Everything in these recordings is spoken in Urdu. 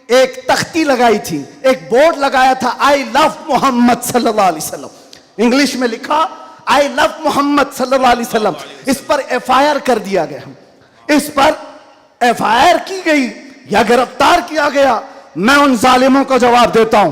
ایک تختی لگائی تھی, ایک بورڈ لگایا تھا, آئی لو محمد صلی اللہ علیہ وسلم, انگلش میں لکھا آئی لو محمد صلی اللہ علیہ وسلم. اس پر ایف آئی آر کر دیا گیا, اس پر ایف آئی آر کی گئی یا گرفتار کیا گیا. میں ان ظالموں کو جواب دیتا ہوں,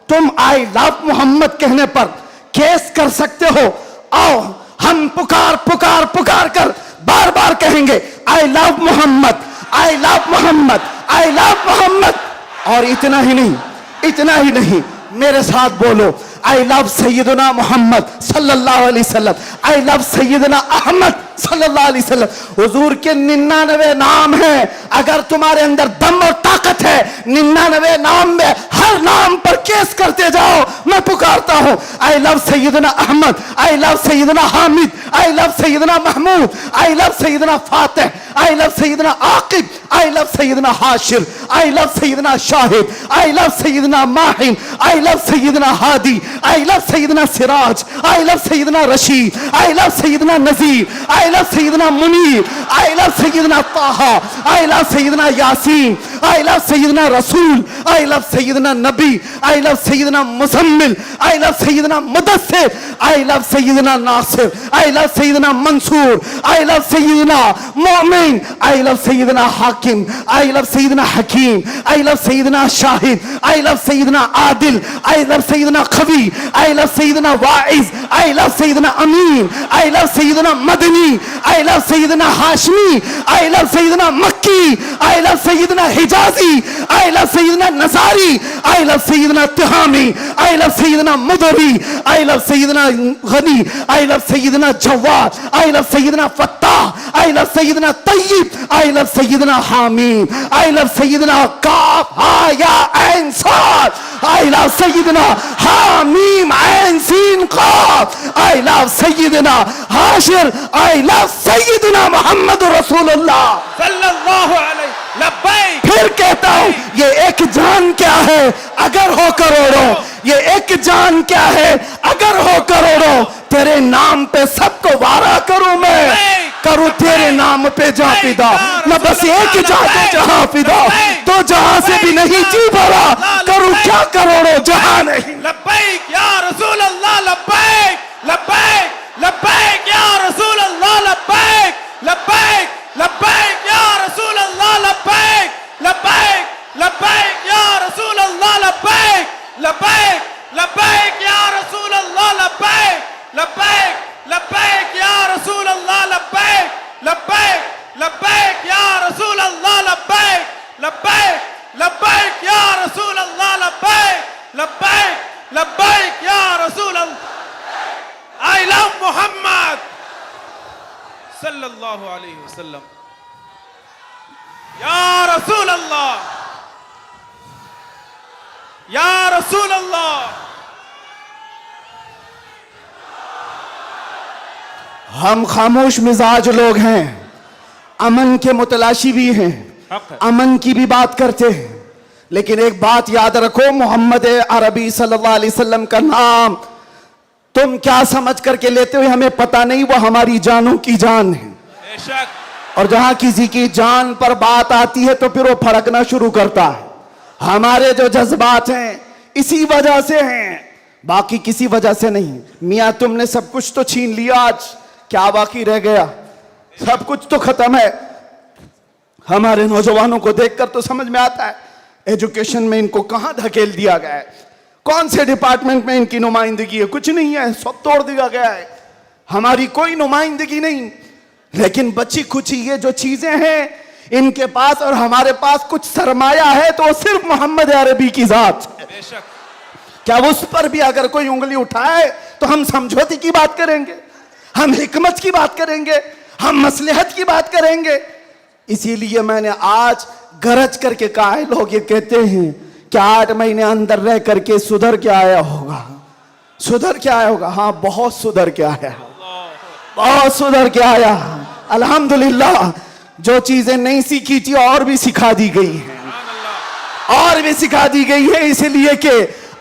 تم آئی لو محمد کہنے پر کیس کر سکتے ہو, آؤ ہم پکار پکار پکار کر بار بار کہیں گے آئی لو محمد, آئی لو محمد, آئی لو محمد. اور اتنا ہی نہیں, اتنا ہی نہیں, میرے ساتھ بولو آئی لو سیدنا محمد صلی اللہ علیہ وسلم, آئی لو سیدنا احمد صلی اللہ علیہ وسلم. حضور کے 99 نام ہیں, اگر تمہارے اندر دم اور طاقت ہے 99 نام میں ہر نام پر کیس کرتے جاؤ. میں پکارتا ہوں آئی لو سیدنا احمد, آئی لو سیدنا حامد, آئی لو سیدنا محمود, آئی لو سیدنا فاتح, آئی لو سیدنا عاقب, آئی لو سیدنا حاشر, آئی لو سیدنا شاہد, آئی لو سیدنا ماہن, آئی لو سیدنا ہادی, آئی لو سیدنا سراج, آئی لو سیدنا رشید, آئی لو سیدنا نذیر, آئی لو سیدنا منیر, آئی لو سیدنا طہ, آئی لو سیدنا یاسین, آئی لو سیدنا رسول, آئی لو سیدنا نبی, آئی لو سیدنا مزمل, آئی لو سیدنا مدثر, آئی لو سیدنا ناصر, آئی لو سیدنا منصور, آئی لو سیدنا مومن, آئی لو سیدنا حاکم, آئی لو سیدنا حکیم, آئی لو سیدنا شاہد, آئی لو سیدنا عادل, آئی لو سیدنا قوی, آئی لو سیدنا واعظ, آئی لو سیدنا امین, آئی لو سیدنا مدنی, آئی لو سیدنا ہاشمی, آئی لو سیدنا مکی, آئی لو سیدنا حجازی, آئی لو سیدنا نصاری, آئی لو سیدنا تہامی, آئی لو سیدنا مدری, آئی لو سیدنا غنی, آئی لو سیدنا جواد, آئی لو سیدنا فتاح, آئی لو سیدنا طیب, آئی لو سیدنا حامیم, آئی لو سیدنا کاف ہا یا عین صاد, آئی لو سیدنا حامیم عین سین قاف, آئی لو سیدنا حاشر, آئی لو سیدنا محمد رسول اللہ صلی اللہ علیہ. لبیک. پھر کہتا ہوں یہ ایک جان کیا ہے اگر ہو کروڑوں, یہ ایک جان کیا ہے اگر ہو کروڑوں, تیرے نام پہ سب کو وارا کروں میں, کروں تیرے نام پہ جہاں فدا, نہ بس ایک جہاں پہ جہاں فدا, تو جہاں سے بھی نہیں جی بھرا, کروں کیا کروڑوں جہاں نہیں. لبیک یا رسول اللہ. لبیک لبیک لبیک یا رسول اللہ. لبیک لبیک لبیک یا رسول اللہ. لبیک لبیک لبیک یا رسول اللہ. لبیک لبیک لبیک یا رسول اللہ. لبیک لبیک لبیک یا رسول اللہ. لبیک لبیک لبیک یا رسول اللہ. لبیک لبیک لبیک یا رسول اللہ. لبیک لبیک لبیک یا رسول اللہ. I love محمد صلی اللہ علیہ وسلم. یا رسول اللہ, یا رسول اللہ. ہم خاموش مزاج لوگ ہیں, امن کے متلاشی بھی ہیں, امن کی بھی بات کرتے ہیں, لیکن ایک بات یاد رکھو, محمد عربی صلی اللہ علیہ وسلم کا نام تم کیا سمجھ کر کے لیتے ہوئے ہمیں پتہ نہیں, وہ ہماری جانوں کی جان ہے. بے شک. اور جہاں کسی کی جان پر بات آتی ہے تو پھر وہ پھڑکنا شروع کرتا ہے. ہمارے جو جذبات ہیں اسی وجہ سے ہیں, باقی کسی وجہ سے نہیں. میاں تم نے سب کچھ تو چھین لیا, آج کیا باقی رہ گیا؟ سب کچھ تو ختم ہے. ہمارے نوجوانوں کو دیکھ کر تو سمجھ میں آتا ہے ایجوکیشن میں ان کو کہاں دھکیل دیا گیا ہے, کون سے ڈپارٹمنٹ میں ان کی نمائندگی ہے؟ کچھ نہیں ہے, سب توڑ دیا گیا ہے, ہماری کوئی نمائندگی نہیں. لیکن بچی کچھ یہ جو چیزیں ہیں ان کے پاس اور ہمارے پاس کچھ سرمایہ ہے تو صرف محمد عربی کی ذات. بے شک. کیا اس پر بھی اگر کوئی انگلی اٹھائے تو ہم سمجھوتی کی بات کریں گے, ہم حکمت کی بات کریں گے, ہم مصلحت کی بات کریں گے. اسی لیے میں نے آج گرج کر کے کہا ہے, لوگ یہ کہتے ہیں کہ 8 مہینے اندر رہ کر کے سدھر کے آیا ہوگا, سدھر کے آیا ہوگا. ہاں بہت سدھر کے آیا, بہت سدھر کے آیا. الحمدللہ جو چیزیں نہیں سیکھی تھی اور بھی سکھا دی گئی ہیں, اور بھی سکھا دی گئی ہے. اس لیے کہ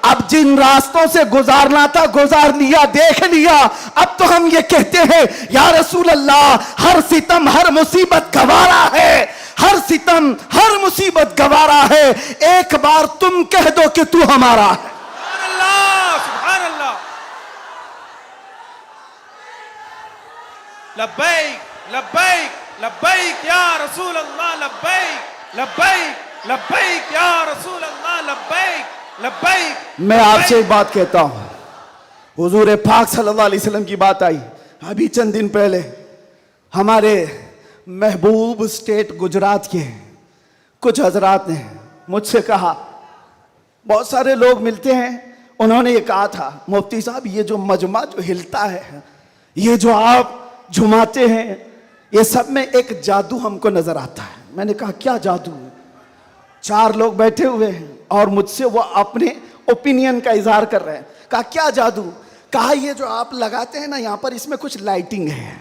اب جن راستوں سے گزارنا تھا گزار لیا, دیکھ لیا. اب تو ہم یہ کہتے ہیں یا رسول اللہ, ہر ستم ہر مصیبت گوارا ہے, ہر ستم ہر مصیبت گوارا ہے, ایک بار تم کہہ دو کہ تو ہمارا ہے. سبحان اللہ, سبحان اللہ. لبیک لبیک لبیک یا رسول اللہ, لبیک لبیک لبیک یا رسول اللہ, لبیک لبیک. میں آپ سے ایک بات کہتا ہوں, حضور پاک صلی اللہ علیہ وسلم کی بات آئی ابھی چند دن پہلے. ہمارے محبوب اسٹیٹ گجرات کے کچھ حضرات نے مجھ سے کہا, بہت سارے لوگ ملتے ہیں, انہوں نے یہ کہا تھا مفتی صاحب یہ جو مجمع جو ہلتا ہے, یہ جو آپ جھماتے ہیں, یہ سب میں ایک جادو ہم کو نظر آتا ہے. میں نے کہا کیا جادو؟ 4 لوگ بیٹھے ہوئے ہیں اور مجھ سے وہ اپنے اوپینین کا اظہار کر رہے ہیں. کہا کیا جادو؟ کہا یہ جو آپ لگاتے ہیں نا یہاں پر, اس میں کچھ لائٹنگ ہے,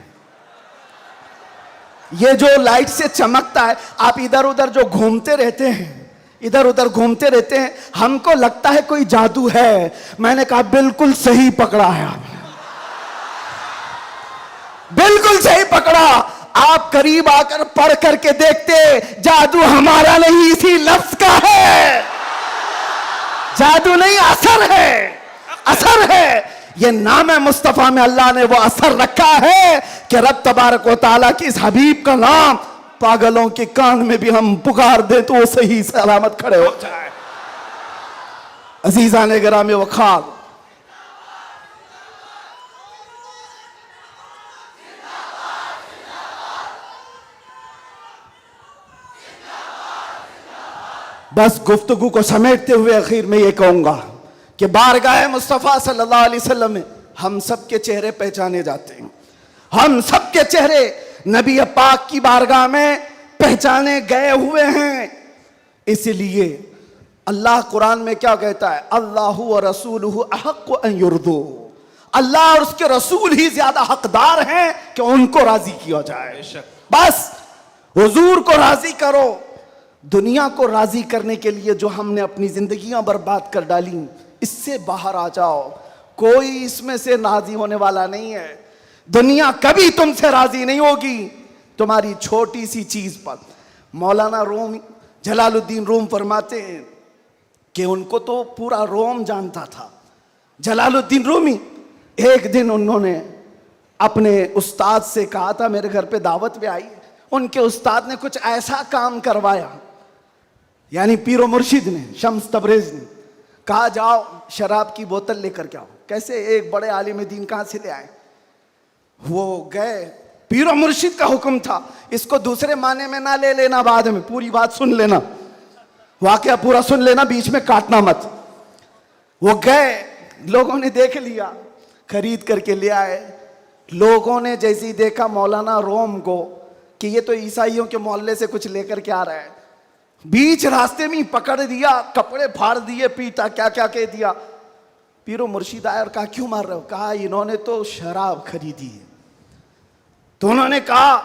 یہ جو لائٹ سے چمکتا ہے, آپ ادھر ادھر جو گھومتے رہتے ہیں, ادھر ادھر گھومتے رہتے ہیں, ہم کو لگتا ہے کوئی جادو ہے. میں نے کہا بالکل صحیح پکڑا ہے آپ نے, بالکل صحیح پکڑا. آپ قریب آ کر پڑھ کر کے دیکھتے, جادو ہمارا نہیں اسی لفظ کا ہے. جادو نہیں, اثر ہے, اثر ہے. یہ نام مصطفیٰ میں اللہ نے وہ اثر رکھا ہے کہ رب تبارک و تعالیٰ کی اس حبیب کا نام پاگلوں کے کان میں بھی ہم پکار دیں تو وہ صحیح سلامت کھڑے ہو جائے. عزیزان گرامی وقار, بس گفتگو کو سمیٹتے ہوئے اخیر میں یہ کہوں گا کہ بارگاہ مصطفیٰ صلی اللہ علیہ وسلم میں ہم سب کے چہرے پہچانے جاتے ہیں. ہم سب کے چہرے نبی پاک کی بارگاہ میں پہچانے گئے ہوئے ہیں. اس لیے اللہ قرآن میں کیا کہتا ہے؟ اللہ و رسولہ احق ان یرضوا. اللہ اور اس کے رسول ہی زیادہ حقدار ہیں کہ ان کو راضی کیا جائے. بس حضور کو راضی کرو. دنیا کو راضی کرنے کے لیے جو ہم نے اپنی زندگیاں برباد کر ڈالی, اس سے باہر آ جاؤ. کوئی اس میں سے راضی ہونے والا نہیں ہے. دنیا کبھی تم سے راضی نہیں ہوگی تمہاری چھوٹی سی چیز پر. مولانا روم جلال الدین روم فرماتے ہیں کہ ان کو تو پورا روم جانتا تھا. جلال الدین رومی ایک دن انہوں نے اپنے استاد سے کہا تھا میرے گھر پہ دعوت پہ آئی. ان کے استاد نے کچھ ایسا کام کروایا, یعنی پیر و مرشد نے, شمس تبریز نے کہا جاؤ شراب کی بوتل لے کر کے آؤ. کیسے ایک بڑے عالم دین کہاں سے لے آئے؟ وہ گئے, پیر و مرشد کا حکم تھا. اس کو دوسرے معنی میں نہ لے لینا, بعد میں پوری بات سن لینا, واقعہ پورا سن لینا, بیچ میں کاٹنا مت. وہ گئے, لوگوں نے دیکھ لیا, خرید کر کے لے آئے. لوگوں نے جیسے دیکھا مولانا روم کو کہ یہ تو عیسائیوں کے محلے سے کچھ لے کر کے آ رہا ہے, بیچ راستے میں پکڑ دیا, کپڑے پھاڑ دیے, پیٹا, کیا کیا کہہ دیا. پیر و مرشد آئے اور کہا کیوں مار رہے ہو؟ کہا انہوں نے تو شراب خریدی ہے. تو انہوں نے کہا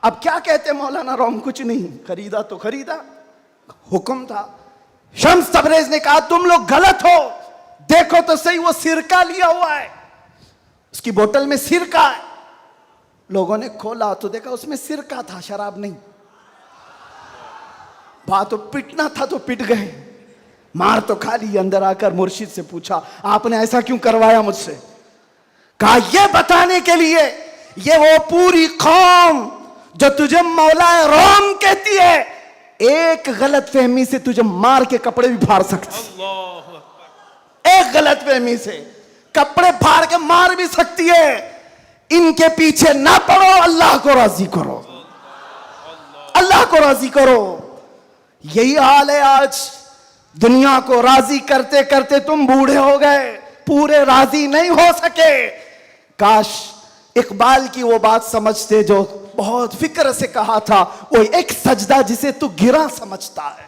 اب کیا کہتے مولانا روم؟ کچھ نہیں, خریدا تو خریدا, حکم تھا. شمس تبریز نے کہا تم لوگ غلط ہو, دیکھو تو صحیح وہ سرکہ لیا ہوا ہے, اس کی بوتل میں سرکہ ہے. لوگوں نے کھولا تو دیکھا اس میں سرکہ تھا, شراب نہیں. بات تو پٹنا تھا تو پٹ گئے, مار تو کھا لی. اندر آ کر مرشد سے پوچھا آپ نے ایسا کیوں کروایا مجھ سے؟ کہا یہ بتانے کے لیے یہ وہ پوری قوم جو تجھے مولا روم کہتی ہے, ایک غلط فہمی سے تجھے مار کے کپڑے بھی پھاڑ سکتی. ایک غلط فہمی سے کپڑے پھاڑ کے مار بھی سکتی ہے. ان کے پیچھے نہ پڑو, اللہ کو راضی کرو, اللہ کو راضی کرو. یہی حال ہے آج. دنیا کو راضی کرتے کرتے تم بوڑھے ہو گئے, پورے راضی نہیں ہو سکے. کاش اقبال کی وہ بات سمجھتے جو بہت فکر سے کہا تھا, وہ ایک سجدہ جسے تو گرا سمجھتا ہے,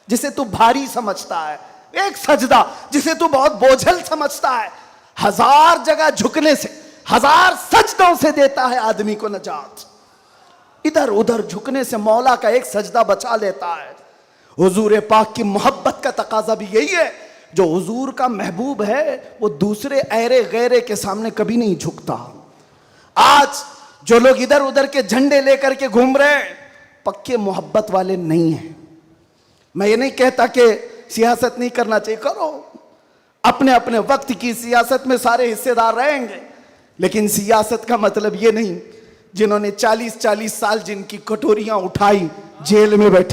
جسے تو بھاری سمجھتا ہے, ایک سجدہ جسے تو بہت بوجھل سمجھتا ہے, 1000 جگہ جھکنے سے, 1000 سجدوں سے دیتا ہے آدمی کو نجات. ادھر ادھر جھکنے سے مولا کا ایک سجدہ بچا لیتا ہے. حضور پاک کی محبت کا تقاضا بھی یہی ہے. جو حضور کا محبوب ہے وہ دوسرے ایرے غیرے کے سامنے کبھی نہیں جھکتا. آج جو لوگ ادھر ادھر کے جھنڈے لے کر کے گھوم رہے ہیں, پکے محبت والے نہیں ہیں. میں یہ نہیں کہتا کہ سیاست نہیں کرنا چاہیے, کرو, اپنے اپنے وقت کی سیاست میں سارے حصے دار رہیں گے, لیکن سیاست کا مطلب یہ نہیں جنہوں نے 40 سال جن کی کٹوریاں اٹھائی جیل میں بیٹھے